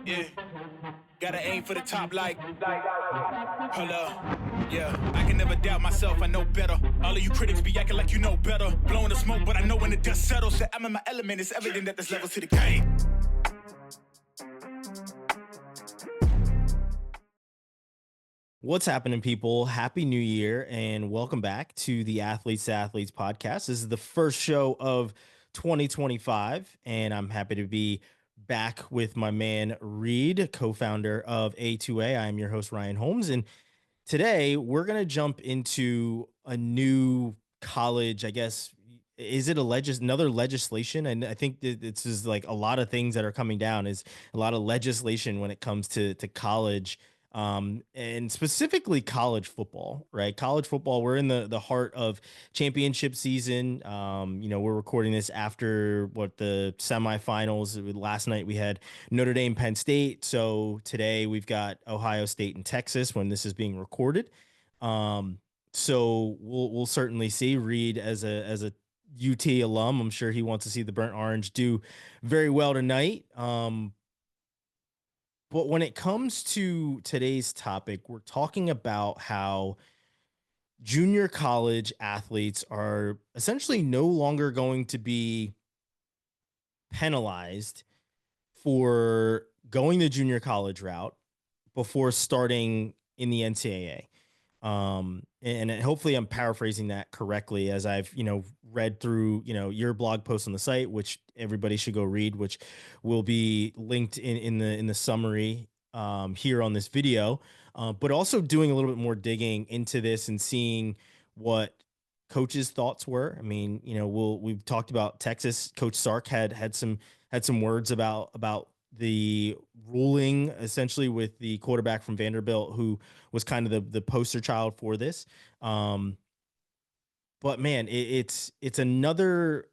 Yeah, gotta aim for the top like, hold up. Yeah, I can never doubt myself, I know better. All of you critics be acting like you know better. Blowing the smoke, but I know when the dust settles that I'm in my element. It's evident that there's levels to the game. What's happening, people? Happy New Year and welcome back to the Athletes to Athletes podcast. This is the first show of 2025, and I'm happy to be back with my man Reed, co-founder of A2A. I am your host, Ryan Holmes, and today we're going to jump into a new college, I guess. Is it another legislation? And I think that it's just like a lot of things that are coming down is a lot of legislation when it comes to college, and specifically college football, right? College football, we're in the heart of championship season. We're recording this after the semifinals. Last night we had Notre Dame, Penn State. So today we've got Ohio State and Texas when this is being recorded. So we'll certainly see. Reed as a UT alum, I'm sure he wants to see the Burnt Orange do very well tonight. But when it comes to today's topic, we're talking about how junior college athletes are essentially no longer going to be penalized for going the junior college route before starting in the NCAA. And hopefully I'm paraphrasing that correctly as I've, read through, your blog post on the site, which everybody should go read, which will be linked in the summary, here on this video, but also doing a little bit more digging into this and seeing what coaches' thoughts were. I mean, we've talked about Texas. Coach Sark had some words about the ruling, essentially, with the quarterback from Vanderbilt, who was kind of the poster child for this. But man, it's another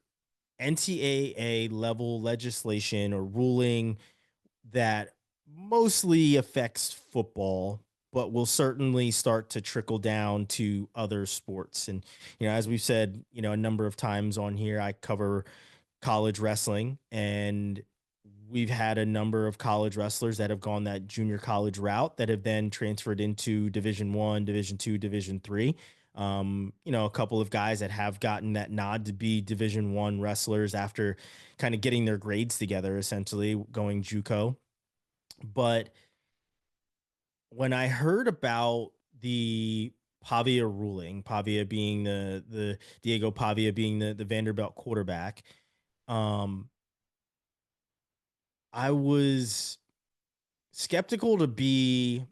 NCAA level legislation or ruling that mostly affects football, but will certainly start to trickle down to other sports. And, as we've said, a number of times on here, I cover college wrestling, and we've had a number of college wrestlers that have gone that junior college route that have then transferred into Division I, Division II, Division III. A couple of guys that have gotten that nod to be Division I wrestlers after kind of getting their grades together, essentially going JuCo. But when I heard about the Pavia ruling, Pavia being the Diego Pavia being the Vanderbilt quarterback, I was skeptical to be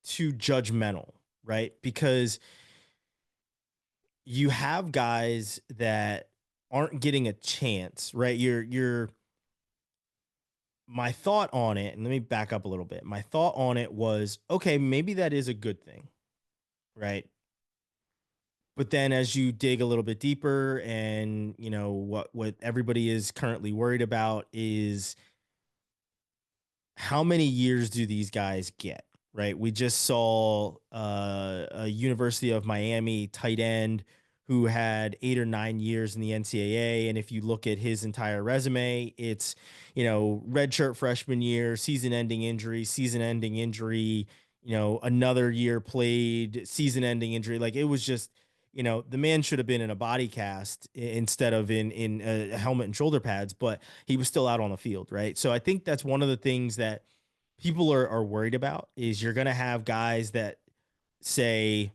too judgmental, right? Because you have guys that aren't getting a chance, right? My thought on it, and let me back up a little bit. My thought on it was, okay, maybe that is a good thing, right? But then as you dig a little bit deeper, and what everybody is currently worried about is how many years do these guys get, right? We just saw a University of Miami tight end who had 8 or 9 years in the NCAA. And if you look at his entire resume, it's, redshirt freshman year, season ending injury, another year played, season ending injury. Like, it was just, the man should have been in a body cast instead of in a helmet and shoulder pads, but he was still out on the field, right? So I think that's one of the things that people are worried about is you're going to have guys that say,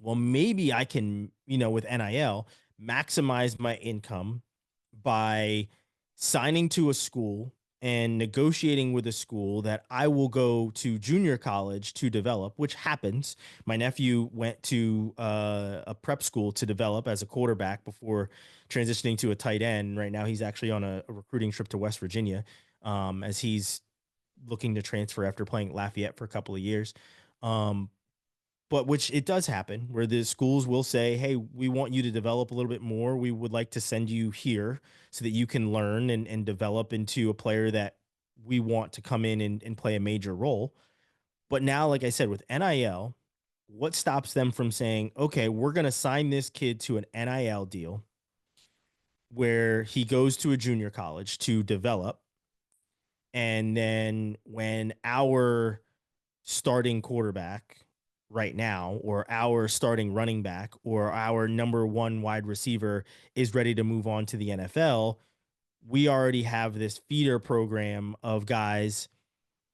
well, maybe I can, with NIL, maximize my income by signing to a school and negotiating with a school that I will go to junior college to develop, which happens. My nephew went to a prep school to develop as a quarterback before transitioning to a tight end. Right now, he's actually on a recruiting trip to West Virginia, as he's looking to transfer after playing at Lafayette for a couple of years. But which it does happen where the schools will say, hey, we want you to develop a little bit more. We would like to send you here so that you can learn and develop into a player that we want to come in and play a major role. But now, like I said, with NIL, what stops them from saying, okay, we're going to sign this kid to an NIL deal. where he goes to a junior college to develop. And then when our starting quarterback right now, or our starting running back, or our number one wide receiver is ready to move on to the NFL, we already have this feeder program of guys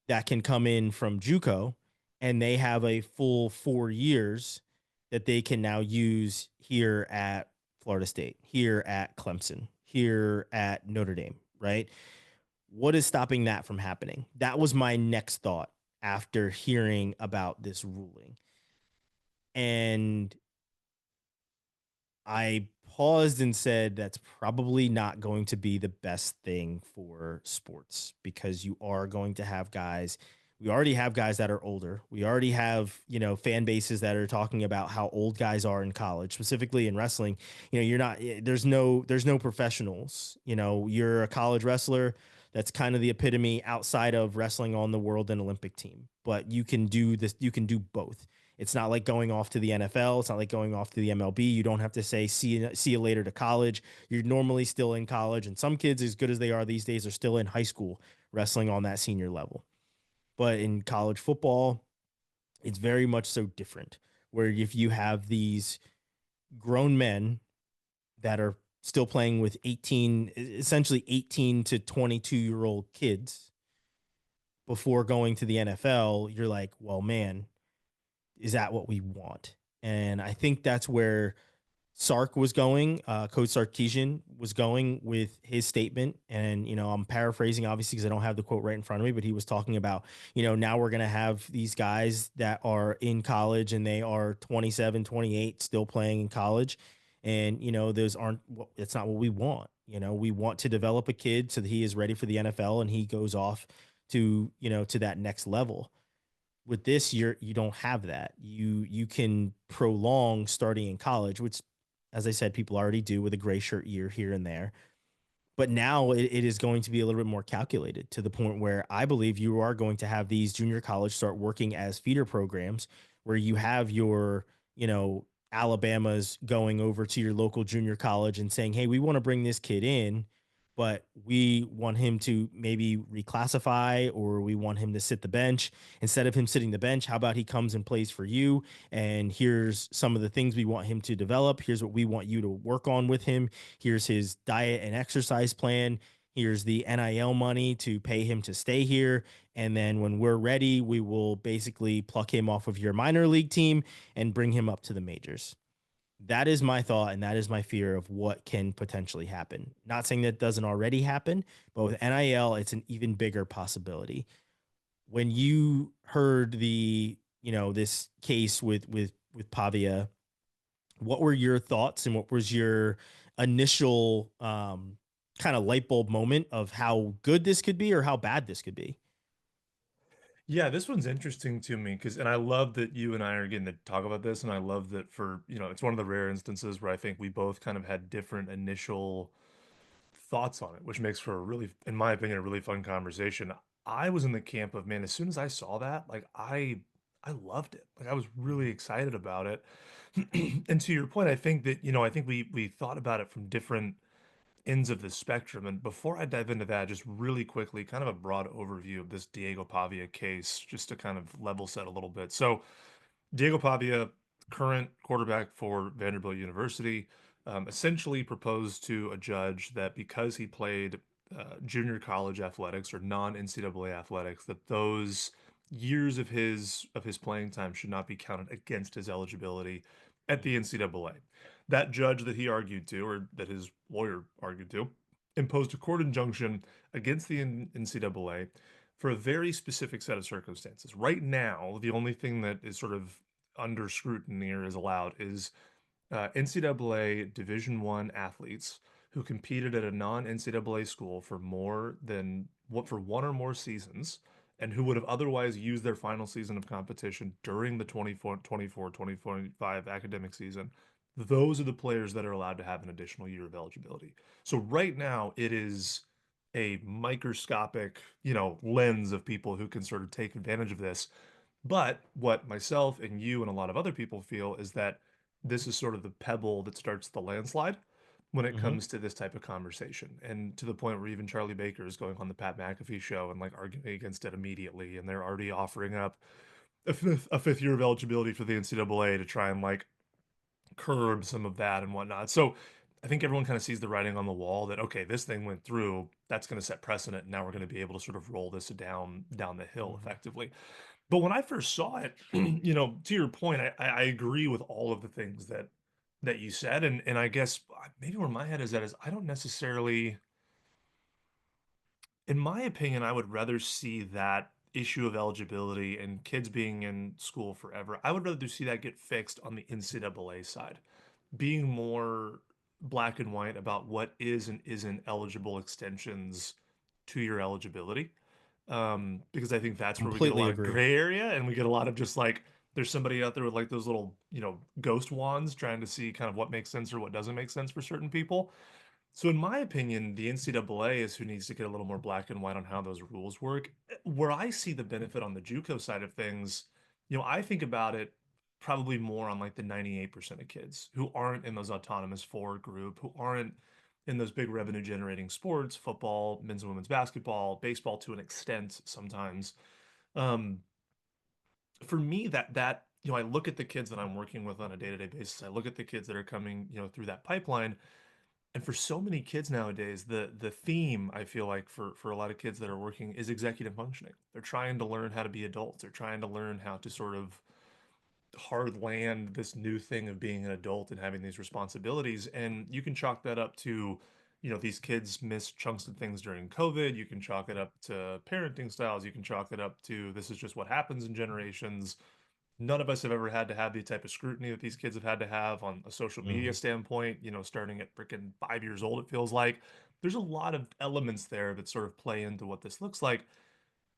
that can come in from JuCo, and they have a full 4 years that they can now use here at Florida State, here at Clemson, here at Notre Dame, right? What is stopping that from happening? That was my next thought after hearing about this ruling. And I paused and said that's probably not going to be the best thing for sports, because you are going to have guys. We already have guys that are older. We already have, fan bases that are talking about how old guys are in college, specifically in wrestling. You're not, there's no professionals. You're a college wrestler. That's kind of the epitome outside of wrestling on the world and Olympic team. But you can do this, you can do both. It's not like going off to the NFL. It's not like going off to the MLB. You don't have to say see you later to college. You're normally still in college, and some kids, as good as they are these days, are still in high school wrestling on that senior level. But in college football, it's very much so different. Where if you have these grown men that are still playing with essentially 18 to 22-year-old kids before going to the NFL, you're like, well, man, is that what we want? And I think that's where Sark was going, Coach Sarkisian was going with his statement. And, I'm paraphrasing, obviously, because I don't have the quote right in front of me, but he was talking about, now we're going to have these guys that are in college and they are 27, 28, still playing in college. And, those aren't, it's not what we want. We want to develop a kid so that he is ready for the NFL and he goes off to that next level. With this, you don't have that. You can prolong starting in college, which, as I said, people already do with a gray shirt year here and there. But now it is going to be a little bit more calculated, to the point where I believe you are going to have these junior college start working as feeder programs, where you have your, Alabama's going over to your local junior college and saying, hey, we want to bring this kid in, but we want him to maybe reclassify, or we want him to sit the bench. Instead of him sitting the bench, how about he comes and plays for you? And here's some of the things we want him to develop. Here's what we want you to work on with him. Here's his diet and exercise plan. Here's the NIL money to pay him to stay here. And then when we're ready, we will basically pluck him off of your minor league team and bring him up to the majors. That is my thought, and that is my fear of what can potentially happen. Not saying that doesn't already happen, but with NIL, it's an even bigger possibility. When you heard this case with Pavia, what were your thoughts, and what was your initial kind of light bulb moment of how good this could be or how bad this could be? Yeah, this one's interesting to me and I love that you and I are getting to talk about this, and I love that it's one of the rare instances where I think we both kind of had different initial thoughts on it, which makes for a really, in my opinion, a really fun conversation. I was in the camp of, man, as soon as I saw that, like I loved it. Like I was really excited about it. And to your point, I think that, I think we thought about it from different ends of the spectrum. And before I dive into that, just really quickly, kind of a broad overview of this Diego Pavia case, just to kind of level set a little bit. So, Diego Pavia, current quarterback for Vanderbilt University, essentially proposed to a judge that because he played junior college athletics or non-NCAA athletics, that those years of his playing time should not be counted against his eligibility at the NCAA. That judge that he argued to, or that his lawyer argued to, imposed a court injunction against the NCAA for a very specific set of circumstances. Right now, the only thing that is sort of under scrutiny or is allowed is NCAA Division One athletes who competed at a non-NCAA school for more than what for one or more seasons, and who would have otherwise used their final season of competition during the 2025 academic season. Those are the players that are allowed to have an additional year of eligibility. So right now it is a microscopic, lens of people who can sort of take advantage of this. But what myself and you and a lot of other people feel is that this is sort of the pebble that starts the landslide. when it Mm-hmm. comes to this type of conversation, and to the point where even Charlie Baker is going on the Pat McAfee show and like arguing against it immediately, and they're already offering up a fifth year of eligibility for the NCAA to try and like curb some of that and whatnot. So I think everyone kind of sees the writing on the wall that okay, this thing went through, that's going to set precedent, and now we're going to be able to sort of roll this down the hill Mm-hmm. effectively. But when I first saw it, you know, to your point, I agree with all of the things that you said, and I guess maybe where my head is at is I don't necessarily, in my opinion, I would rather see that issue of eligibility and kids being in school forever. I would rather see that get fixed on the NCAA side, being more black and white about what is and isn't eligible extensions to your eligibility. Because I think that's where we get a Completely lot of agree. gray area and we get a lot of just like there's somebody out there with like those little, ghost wands trying to see kind of what makes sense or what doesn't make sense for certain people. So in my opinion, the NCAA is who needs to get a little more black and white on how those rules work. Where I see the benefit on the JuCo side of things, I think about it probably more on like the 98% of kids who aren't in those autonomous four group, who aren't in those big revenue generating sports, football, men's and women's basketball, baseball to an extent sometimes. Um, for me, I look at the kids that I'm working with on a day-to-day basis. I look at the kids that are coming, through that pipeline, and for so many kids nowadays, the theme I feel like for a lot of kids that are working is executive functioning. They're trying to learn how to be adults. They're trying to learn how to sort of hard land this new thing of being an adult and having these responsibilities. And you can chalk that up to, these kids miss chunks of things during COVID. You can chalk it up to parenting styles. You can chalk it up to this is just what happens in generations. None of us have ever had to have the type of scrutiny that these kids have had to have on a social media Mm-hmm. standpoint, starting at freaking 5 years old, it feels like. There's a lot of elements there that sort of play into what this looks like.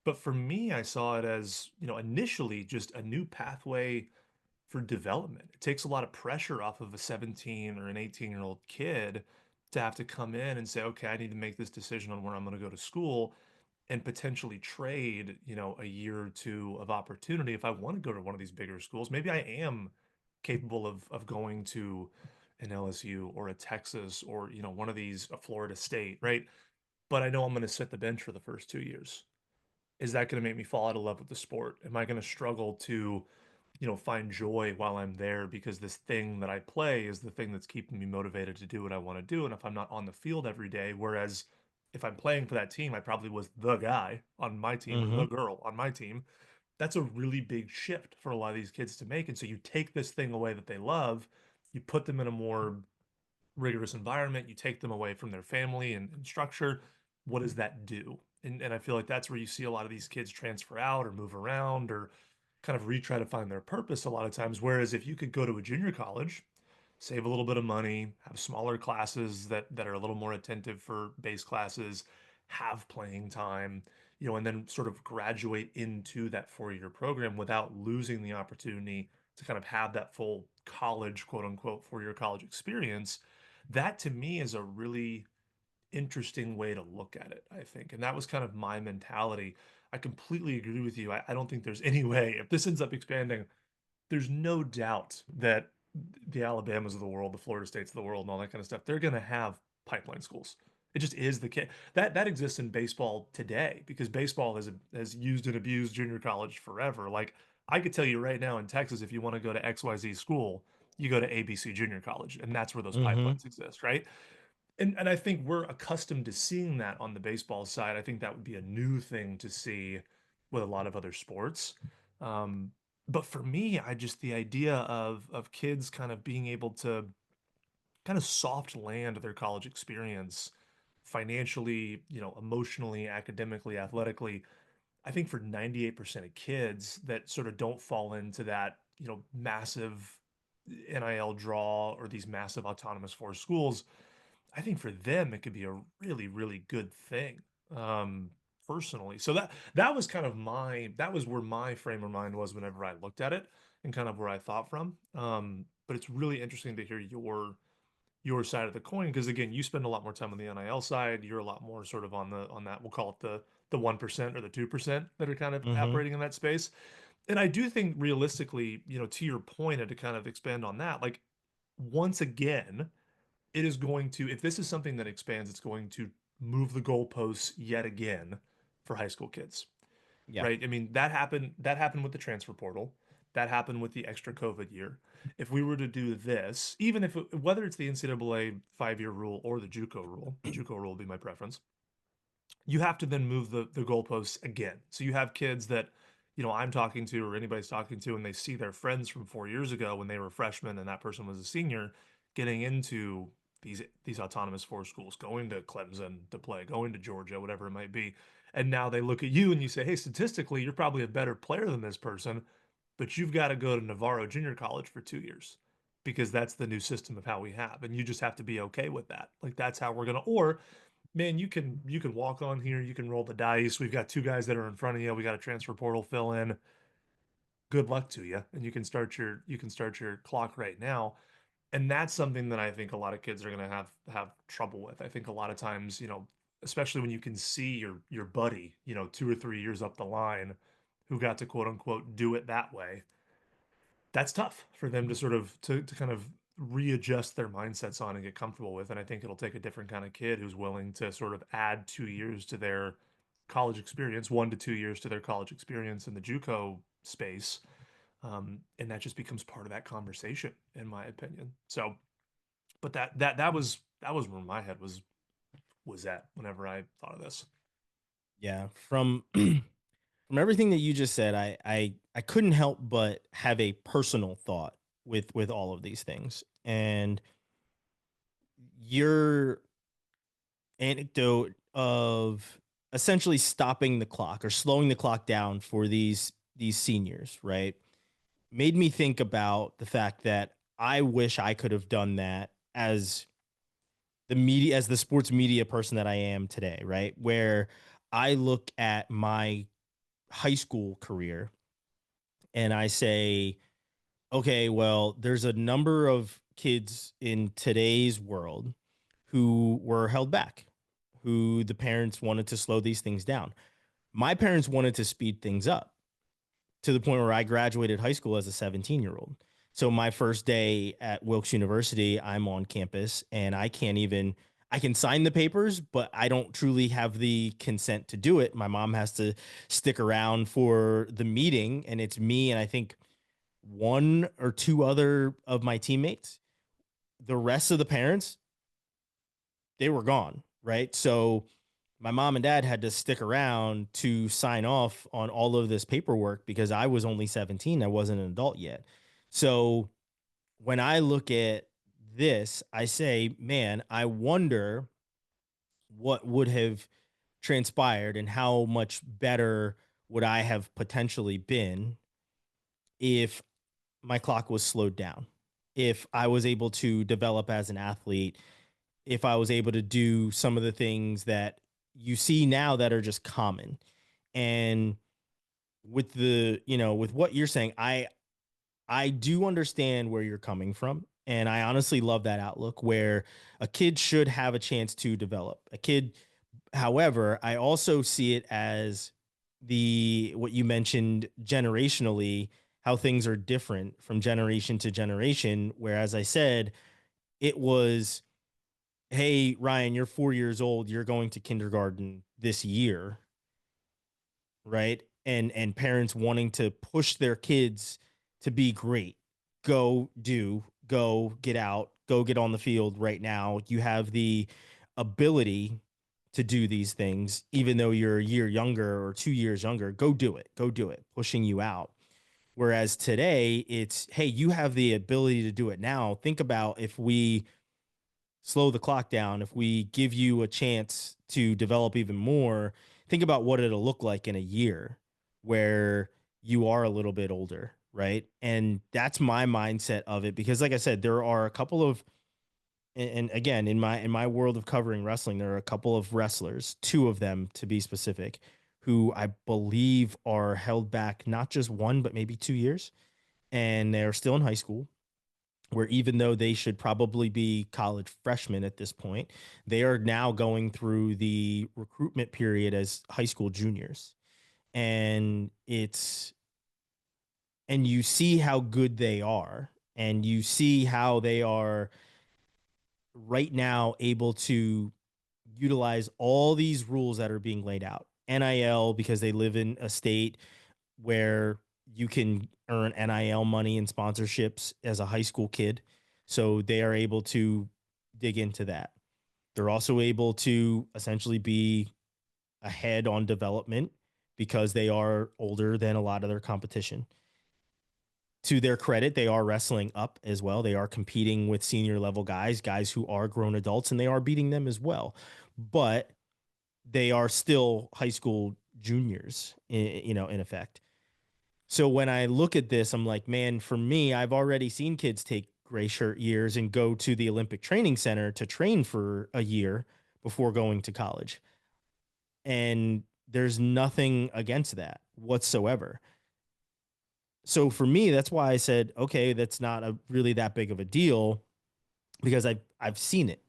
But for me, I saw it as, initially just a new pathway for development. It takes a lot of pressure off of a 17 or an 18-year-old kid to have to come in and say, okay, I need to make this decision on where I'm going to go to school and potentially trade, a year or two of opportunity if I want to go to one of these bigger schools. Maybe I am capable of going to an LSU or a Texas or, one of these, a Florida State, right? But I know I'm going to sit the bench for the first 2 years. Is that going to make me fall out of love with the sport? Am I going to struggle to, find joy while I'm there because this thing that I play is the thing that's keeping me motivated to do what I want to do? And if I'm not on the field every day, whereas if I'm playing for that team, I probably was the guy on my team or Mm-hmm. the girl on my team. That's a really big shift for a lot of these kids to make. And so you take this thing away that they love, you put them in a more rigorous environment, you take them away from their family and structure. What does that do? And I feel like that's where you see a lot of these kids transfer out or move around or kind of retry to find their purpose a lot of times. Whereas if you could go to a junior college, save a little bit of money, have smaller classes that are a little more attentive for base classes, have playing time, and then sort of graduate into that 4 year program without losing the opportunity to kind of have that full college, quote unquote, 4 year college experience. That to me is a really interesting way to look at it, I think. And that was kind of my mentality. I completely agree with you. I don't think there's any way, if this ends up expanding, there's no doubt that the Alabamas of the world, the Florida States of the world, and all that kind of stuff, they're going to have pipeline schools. It just is the case. That exists in baseball today because baseball has used and abused junior college forever. Like I could tell you right now in Texas, if you want to go to XYZ school, you go to ABC Junior College, and that's where those Mm-hmm. pipelines exist, right? And I think we're accustomed to seeing that on the baseball side. I think that would be a new thing to see with a lot of other sports. Um, but for me, I just the idea of kids kind of being able to kind of soft land their college experience financially, emotionally, academically, athletically. I think for 98% of kids that sort of don't fall into that, massive NIL draw or these massive autonomous four schools, I think for them it could be a really, really good thing. Um, Personally. So that was kind of that was where my frame of mind was whenever I looked at it and kind of where I thought from. But it's really interesting to hear your side of the coin because again, you spend a lot more time on the NIL side. You're a lot more sort of on that we'll call it the 1% or the 2% that are kind of Mm-hmm. operating in that space. And I do think realistically, to your point and to kind of expand on that, like once again, it is going to, if this is something that expands, it's going to move the goalposts yet again for high school kids, Yeah. right? I mean, that happened with the transfer portal. That happened with the extra COVID year. If we were to do this, even if whether it's the NCAA 5-year rule or the JuCo rule would be my preference. You have to then move the goalposts again. So you have kids that, I'm talking to or anybody's talking to, and they see their friends from 4 years ago when they were freshmen and that person was a senior, getting into these autonomous four schools, going to Clemson to play, going to Georgia, whatever it might be. And now they look at you and you say, hey, statistically, you're probably a better player than this person, but you've got to go to Navarro Junior College for 2 years because that's the new system of how we have. And you just have to be okay with that. Like that's how we're gonna, or man, you can walk on here, you can roll the dice. We've got two guys that are in front of you. We got a transfer portal fill in. Good luck to you. And you can start your clock right now. And that's something that I think a lot of kids are going to have trouble with. I think a lot of times, especially when you can see your buddy, 2 or 3 years up the line who got to quote unquote do it that way, that's tough for them to sort of to kind of readjust their mindsets on and get comfortable with. And I think it'll take a different kind of kid who's willing to sort of add 2 years to their college experience, 1 to 2 years to their college experience in the JUCO space. And that just becomes part of that conversation, in my opinion. So, but that was where my head was at whenever I thought of this. Yeah. From everything that you just said, I couldn't help but have a personal thought with all of these things. And your anecdote of essentially stopping the clock or slowing the clock down for these seniors, right? Made me think about the fact that I wish I could have done that as the sports media person that I am today, right? Where I look at my high school career and I say, okay, well, there's a number of kids in today's world who were held back, who the parents wanted to slow these things down. My parents wanted to speed things up to the point where I graduated high school as a 17-year-old. So my first day at Wilkes University, I'm on campus and I can sign the papers, but I don't truly have the consent to do it. My mom has to stick around for the meeting, and it's me and I think one or two other of my teammates. The rest of the parents, they were gone, right? So my mom and dad had to stick around to sign off on all of this paperwork because I was only 17. I wasn't an adult yet. So when I look at this, I say, man, I wonder what would have transpired and how much better would I have potentially been if my clock was slowed down, if I was able to develop as an athlete, if I was able to do some of the things that you see now that are just common. And with what you're saying, I do understand where you're coming from. And I honestly love that outlook where a kid should have a chance to develop. A kid, however, I also see it as what you mentioned generationally, how things are different from generation to generation. Whereas I said it was, hey, Ryan, you're 4 years old, you're going to kindergarten this year, right? And parents wanting to push their kids to be great. Go get out, go get on the field right now. You have the ability to do these things, even though you're a year younger or 2 years younger. Go do it. Go do it, pushing you out. Whereas today, it's, hey, you have the ability to do it now. Think about if we slow the clock down, if we give you a chance to develop even more, think about what it'll look like in a year where you are a little bit older, right? And that's my mindset of it because like I said, there are a couple of and again, in my world of covering wrestling, there are a couple of wrestlers, two of them to be specific, who I believe are held back not just 1 but maybe 2 years, and they're still in high school where even though they should probably be college freshmen at this point, they are now going through the recruitment period as high school juniors. And you see how good they are, and you see how they are right now able to utilize all these rules that are being laid out. NIL, because they live in a state where you can earn NIL money and sponsorships as a high school kid. So they are able to dig into that. They're also able to essentially be ahead on development because they are older than a lot of their competition. To their credit, they are wrestling up as well. They are competing with senior level guys who are grown adults, and they are beating them as well. But they are still high school juniors, in effect. So when I look at this, I'm like, man, for me, I've already seen kids take gray shirt years and go to the Olympic Training Center to train for a year before going to college. And there's nothing against that whatsoever. So for me, that's why I said, okay, that's not really that big of a deal because I've seen it.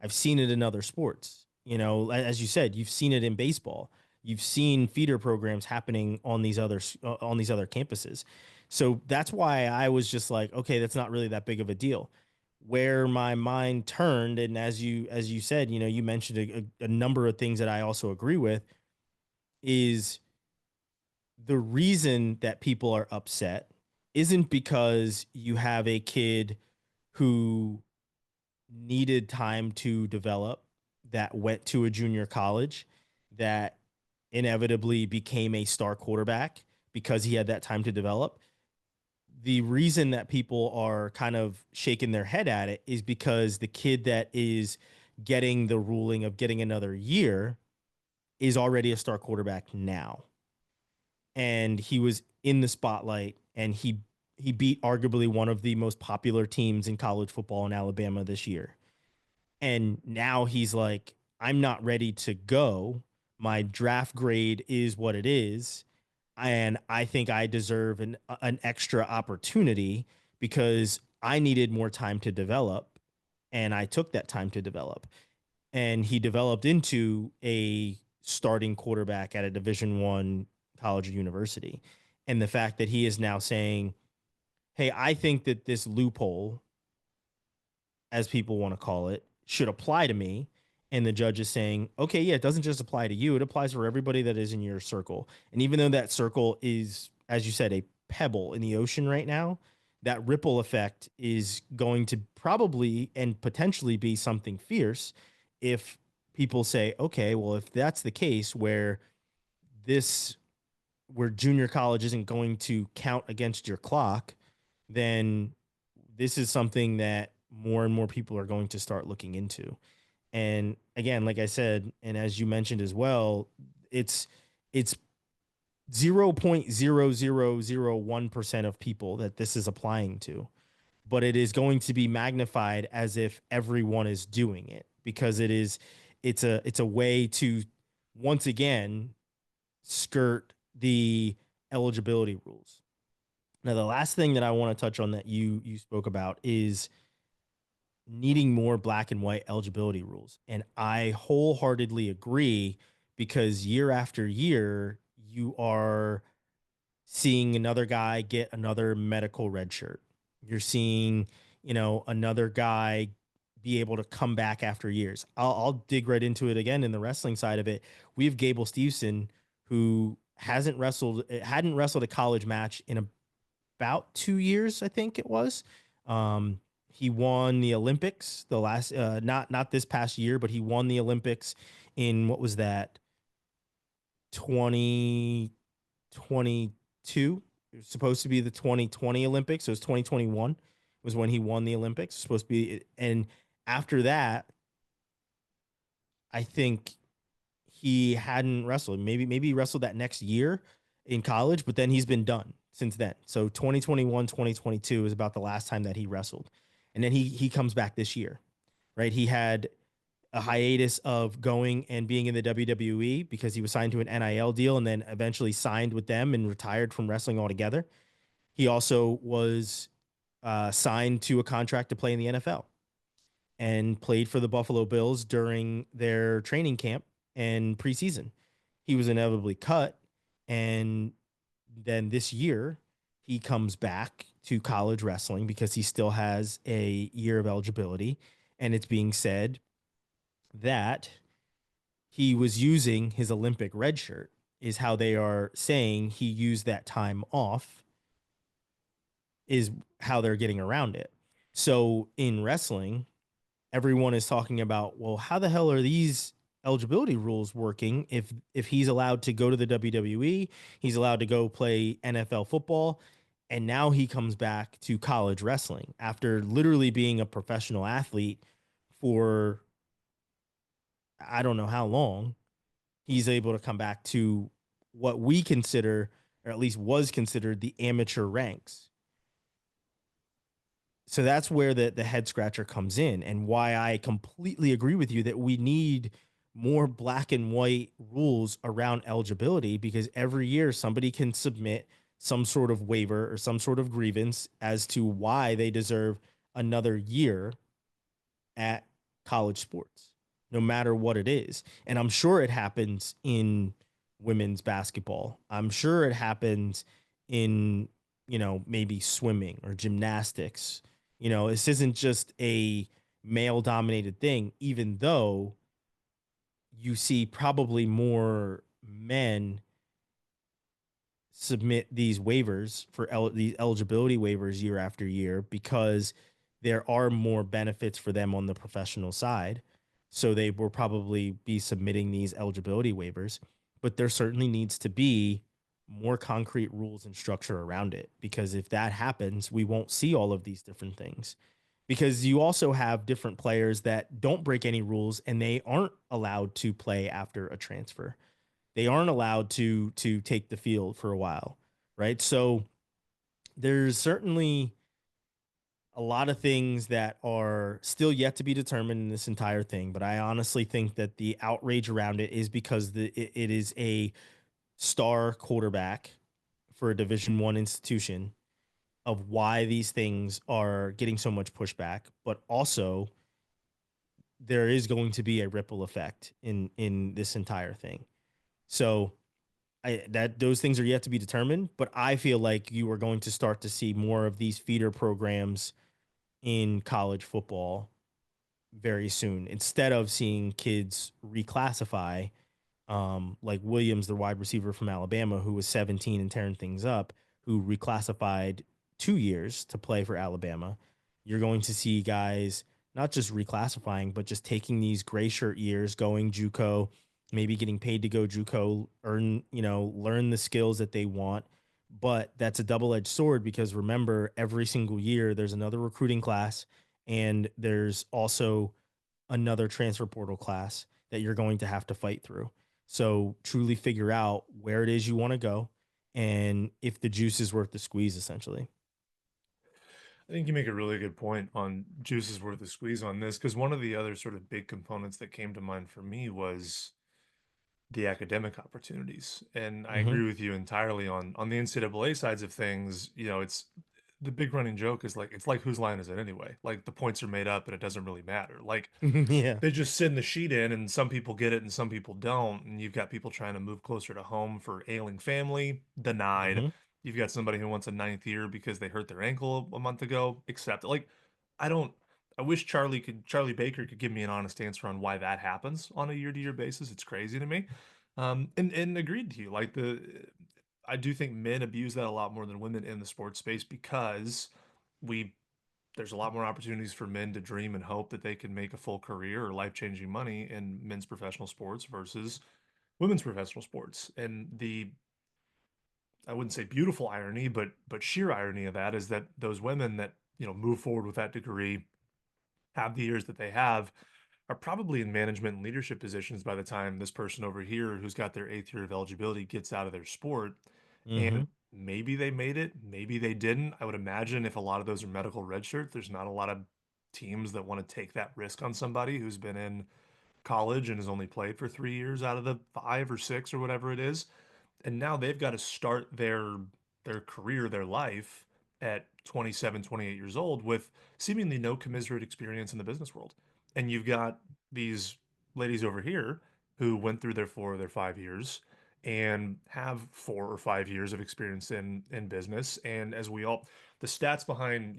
I've seen it in other sports. As you said, you've seen it in baseball. You've seen feeder programs happening on these other campuses. So that's why I was just like, okay, that's not really that big of a deal. Where my mind turned, and as you said, you mentioned a number of things that I also agree with, is the reason that people are upset isn't because you have a kid who needed time to develop, that went to a junior college, that inevitably became a star quarterback because he had that time to develop. The reason that people are kind of shaking their head at it is because the kid that is getting the ruling of getting another year is already a star quarterback now. And he was in the spotlight, and he beat arguably one of the most popular teams in college football in Alabama this year. And now he's like, I'm not ready to go. My draft grade is what it is. And I think I deserve an extra opportunity because I needed more time to develop. And I took that time to develop. And he developed into a starting quarterback at a Division I college or university. And the fact that he is now saying, hey, I think that this loophole, as people want to call it, should apply to me. And the judge is saying, okay, yeah, it doesn't just apply to you. It applies for everybody that is in your circle. And even though that circle is, as you said, a pebble in the ocean right now, that ripple effect is going to probably and potentially be something fierce if people say, okay, well, if that's the case where junior college isn't going to count against your clock, then this is something that more and more people are going to start looking into. And again, like I said, and as you mentioned as well, it's 0.0001% of people that this is applying to, but it is going to be magnified as if everyone is doing it because it's a way to once again skirt the eligibility rules. Now, the last thing that I want to touch on that you spoke about is needing more black and white eligibility rules. And I wholeheartedly agree because year after year, you are seeing another guy get another medical red shirt. You're seeing, another guy be able to come back after years. I'll dig right into it again in the wrestling side of it. We have Gable Steveson, who hadn't wrestled a college match in about 2 years, I think it was. He won the Olympics the last, not this past year, but he won the Olympics in what was that, 2022. It was supposed to be the 2020 Olympics. So it was 2021 was when he won the Olympics. Supposed to be, and after that, I think he hadn't wrestled. Maybe he wrestled that next year in college, but then he's been done since then. So 2021, 2022 is about the last time that he wrestled. And then he comes back this year, right? He had a hiatus of going and being in the WWE because he was signed to an NIL deal and then eventually signed with them and retired from wrestling altogether. He also was signed to a contract to play in the NFL and played for the Buffalo Bills during their training camp and preseason. He was inevitably cut. And then this year, he comes back to college wrestling because he still has a year of eligibility. And it's being said that he was using his Olympic red shirt, is how they are saying he used that time off, is how they're getting around it. So in wrestling, everyone is talking about, well, how the hell are these eligibility rules working if he's allowed to go to the WWE, he's allowed to go play NFL football, and now he comes back to college wrestling after literally being a professional athlete for I don't know how long. He's able to come back to what we consider, or at least was considered, the amateur ranks. So that's where the head scratcher comes in, and why I completely agree with you that we need more black and white rules around eligibility, because every year somebody can submit some sort of waiver or some sort of grievance as to why they deserve another year at college sports, no matter what it is. And I'm sure it happens in women's basketball. I'm sure it happens in, maybe swimming or gymnastics. This isn't just a male dominated thing, even though you see probably more men submit these waivers for these eligibility waivers year after year, because there are more benefits for them on the professional side. So they will probably be submitting these eligibility waivers, but there certainly needs to be more concrete rules and structure around it, because if that happens, we won't see all of these different things. Because you also have different players that don't break any rules and they aren't allowed to play after a transfer. They aren't allowed to take the field for a while, right? So there's certainly a lot of things that are still yet to be determined in this entire thing, but I honestly think that the outrage around it is because it is a star quarterback for a Division I institution, of why these things are getting so much pushback, but also there is going to be a ripple effect in this entire thing. So that those things are yet to be determined, but I feel like you are going to start to see more of these feeder programs in college football very soon, instead of seeing kids reclassify, like Williams, the wide receiver from Alabama, who was 17 and tearing things up, who reclassified 2 years to play for Alabama. You're going to see guys not just reclassifying, but just taking these gray shirt years, going JuCo, maybe getting paid to go JuCo, earn, learn the skills that they want. But that's a double-edged sword, because remember, every single year there's another recruiting class, and there's also another transfer portal class that you're going to have to fight through. So truly figure out where it is you want to go and if the juice is worth the squeeze, essentially. I think you make a really good point on juice is worth the squeeze on this, because one of the other sort of big components that came to mind for me was the academic opportunities. And I Mm-hmm. agree with you entirely on the NCAA sides of things. It's the big running joke is like, it's like, whose line is it anyway? Like, the points are made up and it doesn't really matter. Like, Yeah. they just send the sheet in and some people get it and some people don't. And you've got people trying to move closer to home for ailing family, denied. Mm-hmm. You've got somebody who wants a ninth year because they hurt their ankle a month ago, accept it. Like, I don't, I wish Charlie Baker could give me an honest answer on why that happens on a year to year basis. It's crazy to me. And agreed to you. Like, I do think men abuse that a lot more than women in the sports space, because we there's a lot more opportunities for men to dream and hope that they can make a full career or life-changing money in men's professional sports versus women's professional sports. And I wouldn't say beautiful irony, but sheer irony of that is that those women that, move forward with that degree, have the years that they have, are probably in management and leadership positions by the time this person over here who's got their eighth year of eligibility gets out of their sport. Mm-hmm. And maybe they made it, maybe they didn't. I would imagine if a lot of those are medical red shirts, there's not a lot of teams that want to take that risk on somebody who's been in college and has only played for 3 years out of the 5 or 6 or whatever it is. And now they've got to start their career, their life at 27, 28 years old with seemingly no commiserate experience in the business world. And you've got these ladies over here who went through their 4 or their 5 years and have 4 or 5 years of experience in business. And as we all, the stats behind,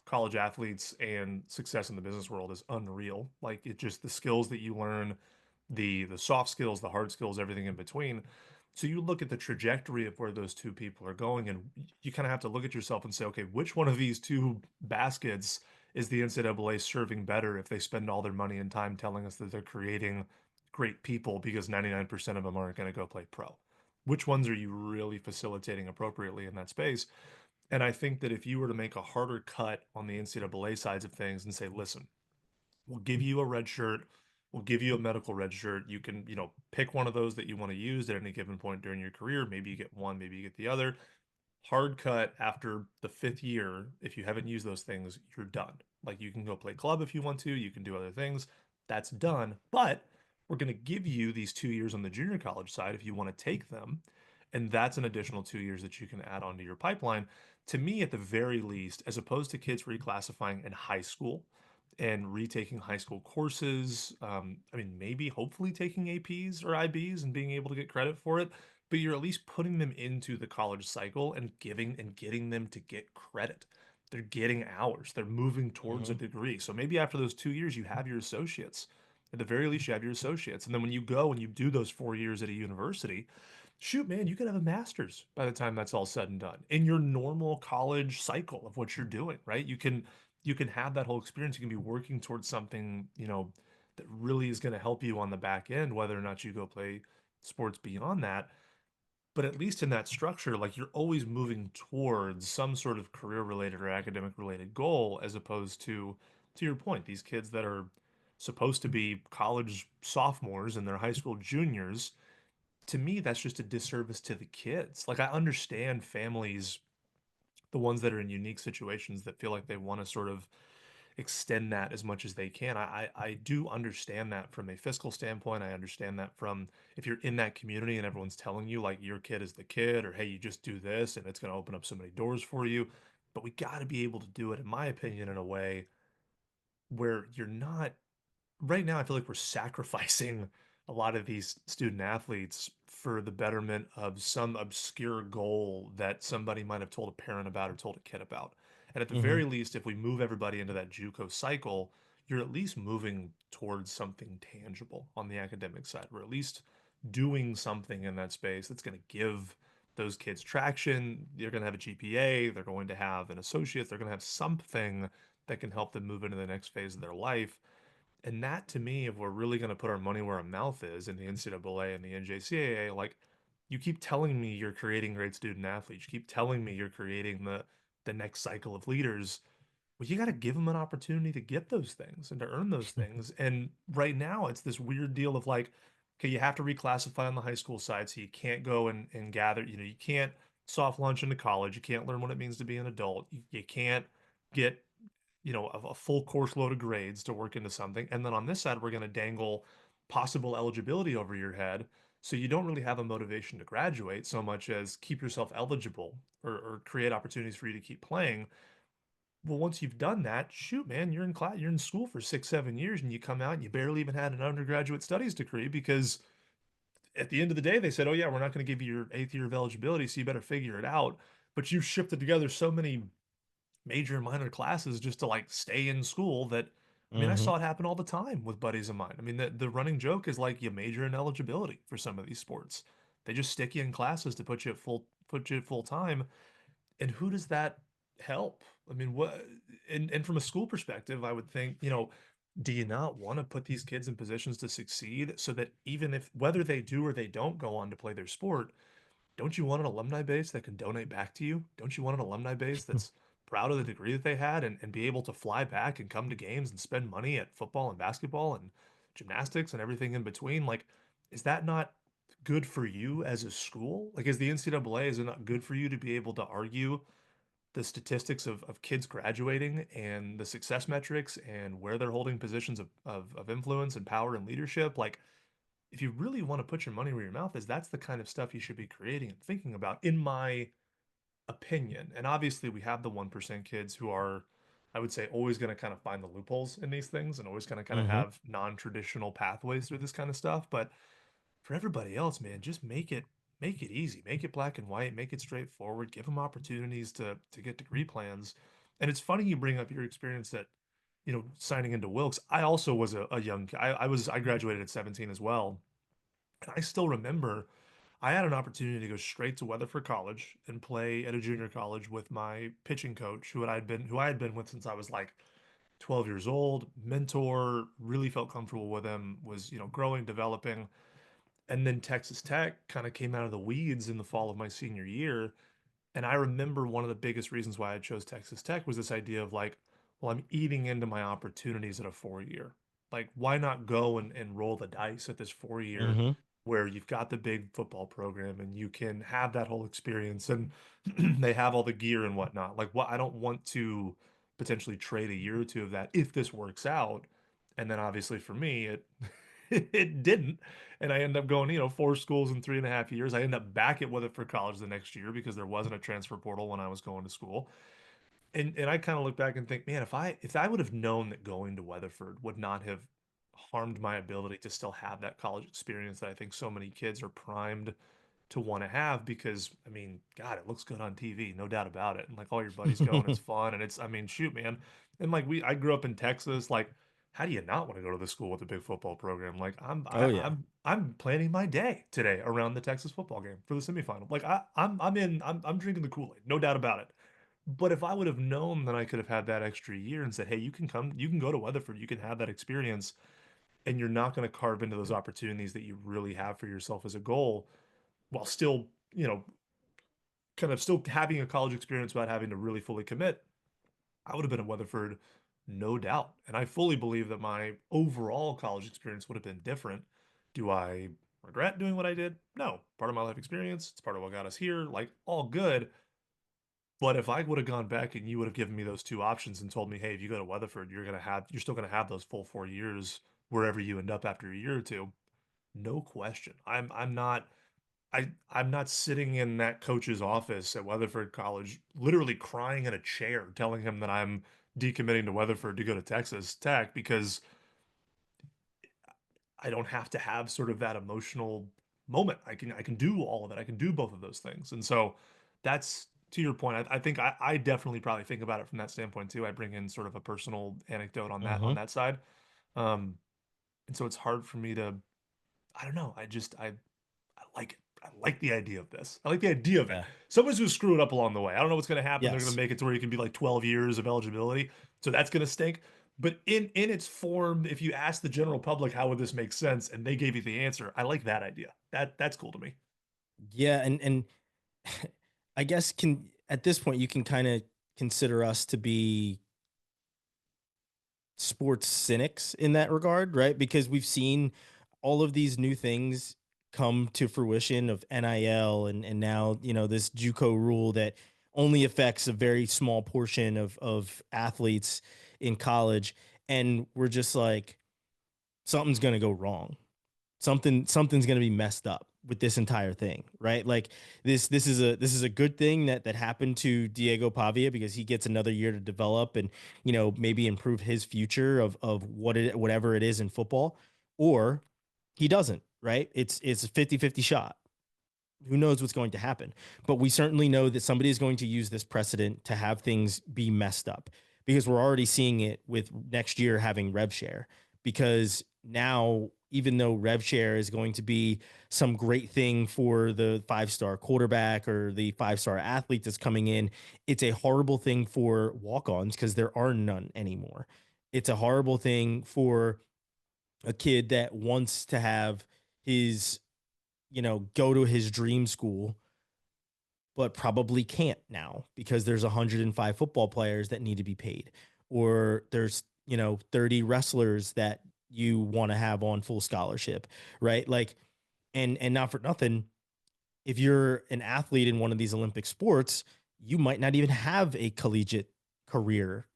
college athletes and success in the business world is unreal. Like it just the skills that you learn, the soft skills, the hard skills, everything in between. So you look at the trajectory of where those two people are going, and you kind of have to look at yourself and say, okay, which one of these two baskets is the NCAA serving better if they spend all their money and time telling us that they're creating great people because 99% of them aren't going to go play pro? Which ones are you really facilitating appropriately in that space? And I think that if you were to make a harder cut on the NCAA sides of things and say, listen, we'll give you a red shirt, we'll give you a medical red shirt. You can, pick one of those that you want to use at any given point during your career. Maybe you get one, maybe you get the other. Hard cut after the fifth year, if you haven't used those things, you're done. Like you can go play club if you want to, you can do other things. That's done. But we're going to give you these 2 years on the junior college side if you want to take them. And that's an additional 2 years that you can add onto your pipeline. To me, at the very least, as opposed to kids reclassifying in high school and retaking high school courses, I mean, maybe hopefully taking APs or IBs and being able to get credit for it, but you're at least putting them into the college cycle and giving and getting them to get credit. They're getting hours. They're moving towards a Hmm. degree. So maybe after those 2 years, you have your associates. At the very least, you have your associates. And then when you go and you do those 4 years at a university, shoot, man, you could have a master's by the time that's all said and done in your normal college cycle of what you're doing, right? You can have that whole experience. You can be working towards something, that really is going to help you on the back end, whether or not you go play sports beyond that. But at least in that structure, like you're always moving towards some sort of career related or academic related goal, as opposed to your point, these kids that are supposed to be college sophomores and they're high school juniors. To me, that's just a disservice to the kids. Like I understand families, the ones that are in unique situations that feel like they want to sort of extend that as much as they can. I do understand that from a fiscal standpoint. I understand that from if you're in that community and everyone's telling you like your kid is the kid or hey, you just do this and it's going to open up so many doors for you. But we got to be able to do it, in my opinion, in a way where you're not right now. I feel like we're sacrificing a lot of these student athletes for the betterment of some obscure goal that somebody might have told a parent about or told a kid about. And at the Hmm. very least, if we move everybody into that JuCo cycle, you're at least moving towards something tangible on the academic side. We're at least doing something in that space that's going to give those kids traction. They're going to have a GPA, they're going to have an associate, they're going to have something that can help them move into the next phase of their life. And that to me, if we're really going to put our money where our mouth is in the NCAA and the NJCAA, like you keep telling me you're creating great student athletes, you keep telling me you're creating the next cycle of leaders. Well, you got to give them an opportunity to get those things and to earn those things. And right now, it's this weird deal of like, okay, you have to reclassify on the high school side, so you can't go and gather. You can't soft launch into college. You can't learn what it means to be an adult. You can't get a full course load of grades to work into something. And then on this side, we're going to dangle possible eligibility over your head. So you don't really have a motivation to graduate so much as keep yourself eligible or create opportunities for you to keep playing. Well, once you've done that, shoot, man, you're in class, you're in school for 6, 7 years, and you come out and you barely even had an undergraduate studies degree because at the end of the day, they said, oh, yeah, we're not going to give you your eighth year of eligibility, so you better figure it out. But you've shifted together so many major and minor classes just to like stay in school that I mean I Hmm. saw it happen all the time with buddies of mine. I mean the running joke is like you major in eligibility for some of these sports. They just stick you in classes to put you at full time. And who does that help? I mean what and from a school perspective, I would think, do you not want to put these kids in positions to succeed so that even if whether they do or they don't go on to play their sport, don't you want an alumni base that can donate back to you? Don't you want an alumni base that's proud of the degree that they had and be able to fly back and come to games and spend money at football and basketball and gymnastics and everything in between? Like, is that not good for you as a school? Like, is the NCAA, is it not good for you to be able to argue the statistics of kids graduating and the success metrics and where they're holding positions of influence and power and leadership? Like, if you really want to put your money where your mouth is, that's the kind of stuff you should be creating and thinking about, in my opinion. And obviously, we have the 1% kids who are, I would say, always going to kind of find the loopholes in these things and always going to kind of Hmm. have non-traditional pathways through this kind of stuff. But for everybody else, man, just make it easy, make it black and white, make it straightforward, give them opportunities to get degree plans. And it's funny you bring up your experience that, signing into Wilkes. I also was a young, I graduated at 17 as well. And I still remember I had an opportunity to go straight to Weatherford College and play at a junior college with my pitching coach, who I had been with since I was like 12 years old, mentor, really felt comfortable with him, was, growing, developing. And then Texas Tech kind of came out of the weeds in the fall of my senior year. And I remember one of the biggest reasons why I chose Texas Tech was this idea of like, well, I'm eating into my opportunities at a 4 year. Like, why not go and roll the dice at this 4 year Mm-hmm. where you've got the big football program and you can have that whole experience and they have all the gear and whatnot. Like, what I don't want to potentially trade a year or two of that if this works out. And then obviously for me, it it didn't. And I ended up going, 4 schools in 3.5 years. I ended up back at Weatherford College the next year because there wasn't a transfer portal when I was going to school. And I kind of look back and think, man, if I would have known that going to Weatherford would not have harmed my ability to still have that college experience that I think so many kids are primed to want to have because I mean, God, it looks good on TV, no doubt about it. And like all your buddies go and it's fun and it's I mean, shoot, man. And like I grew up in Texas, like how do you not want to go to the school with a big football program? Like Oh yeah. I'm planning my day today around the Texas football game for the semifinal. Like I'm drinking the Kool-Aid, no doubt about it. But if I would have known that I could have had that extra year and said, hey, you can go to Weatherford, you can have that experience, and you're not going to carve into those opportunities that you really have for yourself as a goal while still, kind of still having a college experience without having to really fully commit, I would have been at Weatherford, no doubt. And I fully believe that my overall college experience would have been different. Do I regret doing what I did? No. Part of my life experience. It's part of what got us here. Like, all good. But if I would have gone back and you would have given me those two options and told me, hey, if you go to Weatherford, you're still gonna have those full 4 years wherever you end up after a year or two, no question. I'm not sitting in that coach's office at Weatherford College, literally crying in a chair, telling him that I'm decommitting to Weatherford to go to Texas Tech because I don't have to have sort of that emotional moment. I can do all of it. I can do both of those things. And so that's to your point. I think I definitely probably think about it from that standpoint too. I bring in sort of a personal anecdote on that Mm-hmm. side. Um, and so it's hard for me to I don't know. I like it. I like the idea of this. I like the idea of it. Yeah. Someone's going to screw it up along the way. I don't know what's going to happen. They're going to Yes. make it to where you can be like 12 years of eligibility. So that's going to stink. But in its form, if you ask the general public how would this make sense and they gave you the answer, I like that idea. That's cool to me. Yeah, and I guess can at this point you can kind of consider us to be sports cynics in that regard, right? Because we've seen all of these new things come to fruition of NIL and now, this JuCo rule that only affects a very small portion of athletes in college. And we're just like, something's gonna go wrong. Something's going to be messed up with this entire thing, right? Like this is a good thing that happened to Diego Pavia because he gets another year to develop and maybe improve his future of whatever it is in football, or he doesn't, right? It's a 50-50 shot. Who knows what's going to happen? But we certainly know that somebody is going to use this precedent to have things be messed up because we're already seeing it with next year having rev share. Because now, even though rev share is going to be some great thing for the 5-star quarterback or the 5-star athlete that's coming in, it's a horrible thing for walk ons because there are none anymore. It's a horrible thing for a kid that wants to have his go to his dream school, but probably can't now because there's 105 football players that need to be paid, or there's 30 wrestlers that you want to have on full scholarship, right? Like, and not for nothing, if you're an athlete in one of these Olympic sports, you might not even have a collegiate career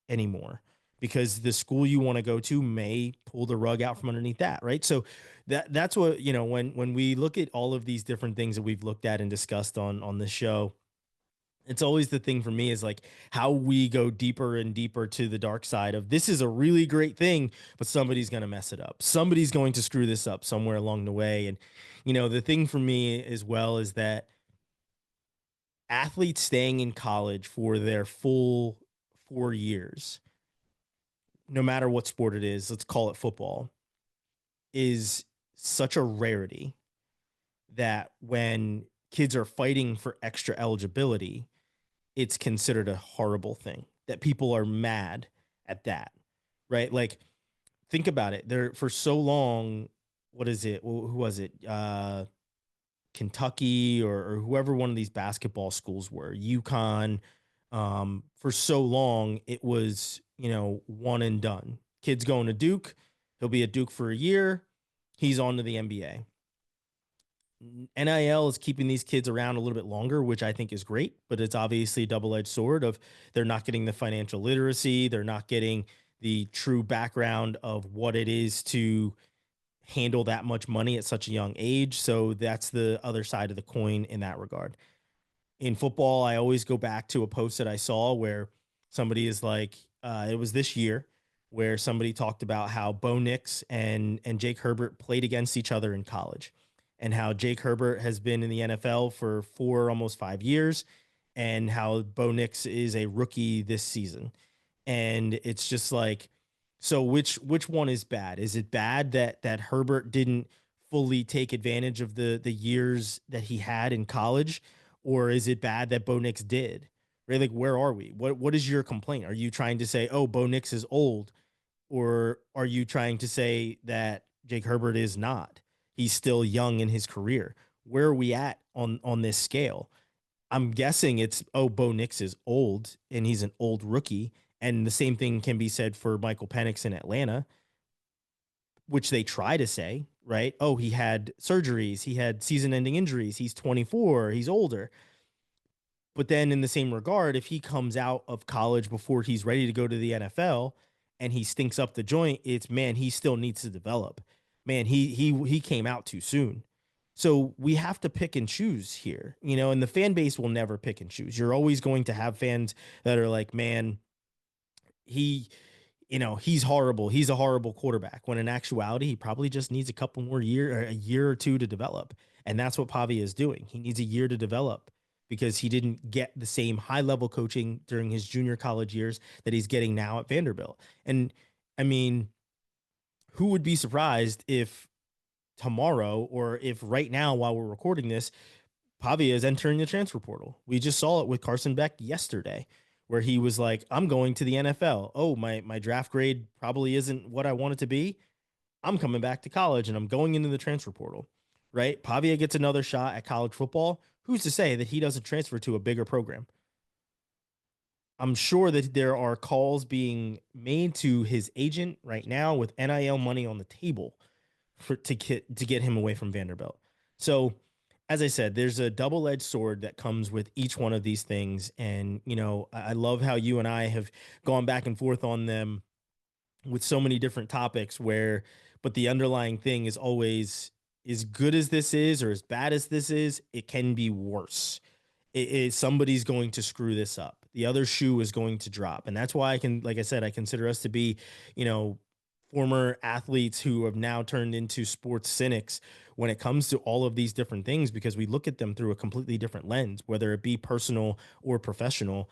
anymore because the school you want to go to may pull the rug out from underneath that, right? So that's what, when we look at all of these different things that we've looked at and discussed on this show, it's always the thing for me is like how we go deeper and deeper to the dark side of this is a really great thing, but somebody's going to mess it up. Somebody's going to screw this up somewhere along the way. And, the thing for me as well is that athletes staying in college for their full 4 years, no matter what sport it is, let's call it football, is such a rarity that when kids are fighting for extra eligibility, it's considered a horrible thing, that people are mad at that, right? Like, think about it. There for so long, what is it? Who was it? Kentucky or whoever one of these basketball schools were, UConn. For so long, it was, one and done. Kid's going to Duke. He'll be at Duke for a year. He's on to the NBA. NIL is keeping these kids around a little bit longer, which I think is great, but it's obviously a double-edged sword of they're not getting the financial literacy. They're not getting the true background of what it is to handle that much money at such a young age. So that's the other side of the coin in that regard. In football, I always go back to a post that I saw where somebody is like, it was this year where somebody talked about how Bo Nix and Jake Herbert played against each other in college, and how Jake Herbert has been in the NFL for 4, almost 5 years, and how Bo Nix is a rookie this season. And it's just like, so which one is bad? Is it bad that Herbert didn't fully take advantage of the years that he had in college, or is it bad that Bo Nix did? Right? Like, where are we? What is your complaint? Are you trying to say, oh, Bo Nix is old, or are you trying to say that Jake Herbert is not? He's still young in his career. Where are we at on this scale? I'm guessing it's, oh, Bo Nix is old and he's an old rookie. And the same thing can be said for Michael Penix in Atlanta, which they try to say, right? Oh, he had surgeries, he had season ending injuries, he's 24, he's older. But then in the same regard, if he comes out of college before he's ready to go to the NFL and he stinks up the joint, it's, man, he still needs to develop. Man, he came out too soon. So we have to pick and choose here, and the fan base will never pick and choose. You're always going to have fans that are like, man, he he's horrible. He's a horrible quarterback. When in actuality, he probably just needs a year or two to develop. And that's what Pavia is doing. He needs a year to develop because he didn't get the same high level coaching during his junior college years that he's getting now at Vanderbilt. And I mean, who would be surprised if tomorrow, or if right now while we're recording this, Pavia is entering the transfer portal? We just saw it with Carson Beck yesterday, where he was like, I'm going to the NFL. Oh, my draft grade probably isn't what I want it to be. I'm coming back to college and I'm going into the transfer portal, right? Pavia gets another shot at college football. Who's to say that he doesn't transfer to a bigger program? I'm sure that there are calls being made to his agent right now with NIL money on the table to get him away from Vanderbilt. So, as I said, there's a double-edged sword that comes with each one of these things. And, I love how you and I have gone back and forth on them with so many different topics but the underlying thing is always, as good as this is, or as bad as this is, it can be worse. Somebody's going to screw this up. The other shoe is going to drop. And that's why like I said, I consider us to be, former athletes who have now turned into sports cynics when it comes to all of these different things, because we look at them through a completely different lens, whether it be personal or professional.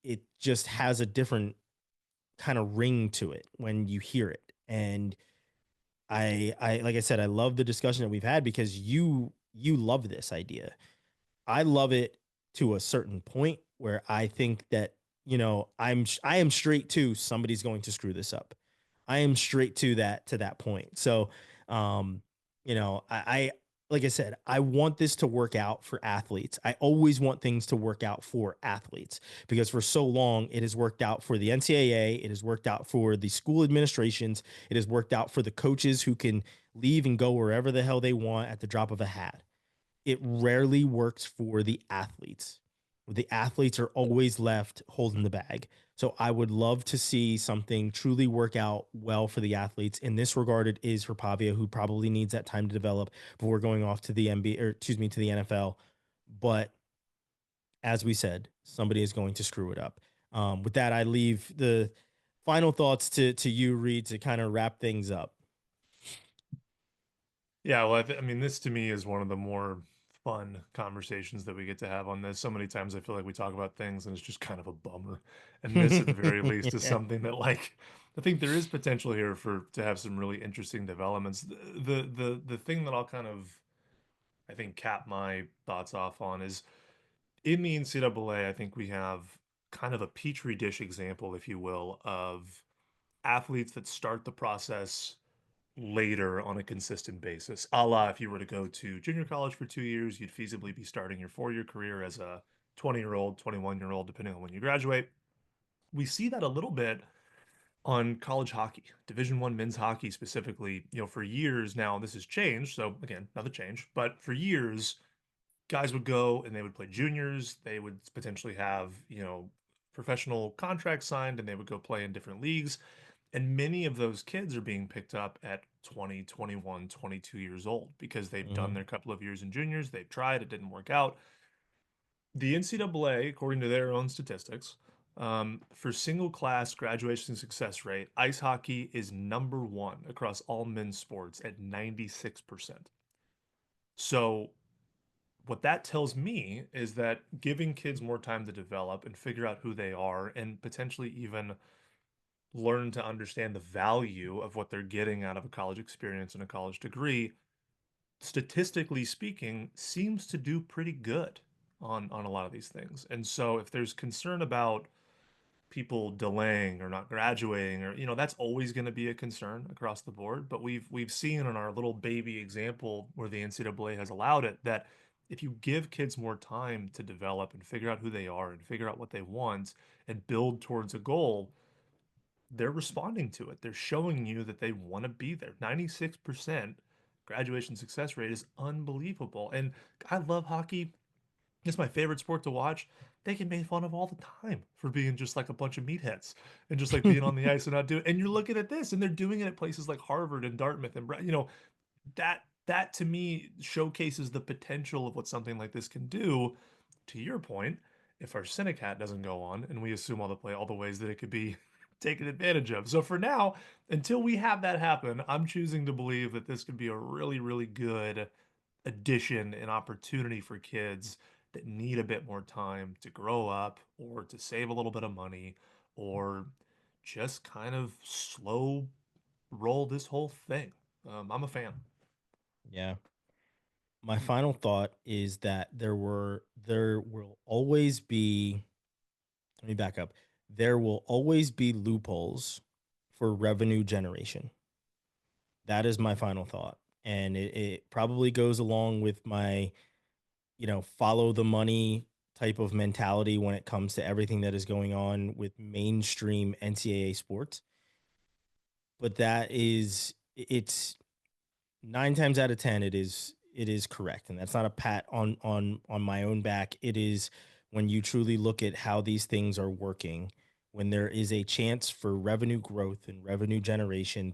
It just has a different kind of ring to it when you hear it. And I like I said, I love the discussion that we've had, because you love this idea. I love it to a certain point where I think that, I am straight to, somebody's going to screw this up. I am straight to that point. So, um, I like I said, I want this to work out for athletes. I always want things to work out for athletes, because for so long it has worked out for the NCAA. It has worked out for the school administrations. It has worked out for the coaches who can leave and go wherever the hell they want at the drop of a hat. It rarely works for the athletes. The athletes are always left holding the bag. So I would love to see something truly work out well for the athletes. In this regard, it is for Pavia, who probably needs that time to develop before going off to the NBA, or excuse me, to the NFL. But as we said, somebody is going to screw it up. With that, I leave the final thoughts to you, Reed, to kind of wrap things up. Yeah, well, I mean, this to me is one of the more fun conversations that we get to have on this. So many times I feel like we talk about things and it's just kind of a bummer. And this, at the very least, is something that like I think there is potential here for to have some really interesting developments. The thing that I'll kind of I think cap my thoughts off on is in the NCAA, I think we have kind of a petri dish example, if you will, of athletes that start the process later on a consistent basis. A la if you were to go to junior college for 2 years, you'd feasibly be starting your 4 year career as a 20-year-old, 21-year-old, depending on when you graduate. We see that a little bit on college hockey, Division One men's hockey specifically. For years now, this has changed. So again, another change, but for years, guys would go and they would play juniors. They would potentially have, professional contracts signed and they would go play in different leagues. And many of those kids are being picked up at 20, 21, 22 years old because they've done Mhm. their couple of years in juniors. They've tried, it didn't work out. The NCAA, according to their own statistics, for single class graduation success rate, ice hockey is number one across all men's sports at 96%. So what that tells me is that giving kids more time to develop and figure out who they are and potentially even learn to understand the value of what they're getting out of a college experience and a college degree, statistically speaking, seems to do pretty good on a lot of these things. And so if there's concern about people delaying or not graduating or that's always going to be a concern across the board, but we've seen in our little baby example where the NCAA has allowed it that if you give kids more time to develop and figure out who they are and figure out what they want and build towards a goal, they're responding to it. They're showing you that they want to be there. 96% graduation success rate is unbelievable. And I love hockey. It's my favorite sport to watch. They get made fun of all the time for being just like a bunch of meatheads and just like being on the ice and not doing. And you're looking at this, and they're doing it at places like Harvard and Dartmouth, and that to me showcases the potential of what something like this can do. To your point, if our cynic hat doesn't go on, and we assume all the ways that it could be taken advantage of. So for now, until we have that happen, I'm choosing to believe that this could be a really, really good addition and opportunity for kids that need a bit more time to grow up or to save a little bit of money or just kind of slow roll this whole thing. I'm a fan. Yeah. My final thought is that there will always be, let me back up. There will always be loopholes for revenue generation. That is my final thought. And it probably goes along with my, follow the money type of mentality when it comes to everything that is going on with mainstream NCAA sports. But it's 9 times out of 10, it is correct. And that's not a pat on my own back. It is when you truly look at how these things are working, when there is a chance for revenue growth and revenue generation,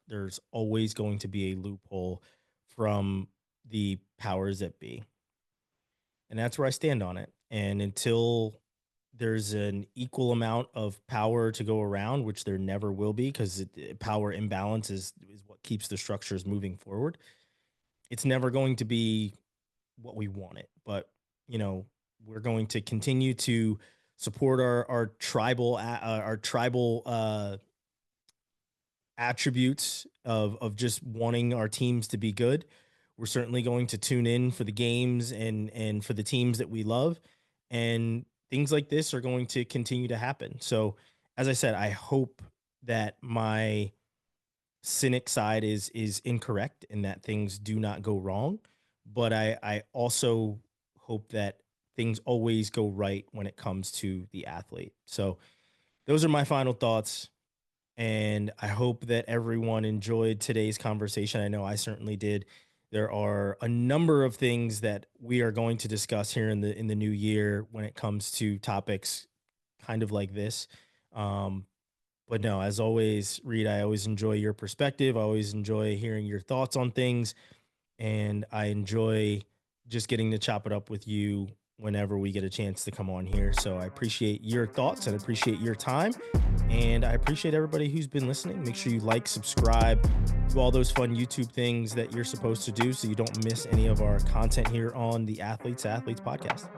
there's always going to be a loophole from the powers that be. And that's where I stand on it. And until there's an equal amount of power to go around, which there never will be, because power imbalance is what keeps the structures moving forward. It's never going to be what we want it, but you know, we're going to continue to support our tribal attributes of just wanting our teams to be good. We're certainly going to tune in for the games and for the teams that we love, and things like this are going to continue to happen. So, as I said, I hope that my cynic side is incorrect and that things do not go wrong, but I also hope that things always go right when it comes to the athlete. So, those are my final thoughts. And I hope that everyone enjoyed today's conversation. I know I certainly did. There are a number of things that we are going to discuss here in the new year when it comes to topics kind of like this. Um, but no, as always, Reed, I always enjoy your perspective. I always enjoy hearing your thoughts on things, and I enjoy just getting to chop it up with you whenever we get a chance to come on here. So I appreciate your thoughts and appreciate your time. And I appreciate everybody who's been listening. Make sure you like, subscribe, do all those fun YouTube things that you're supposed to do so you don't miss any of our content here on the Athletes to Athletes podcast.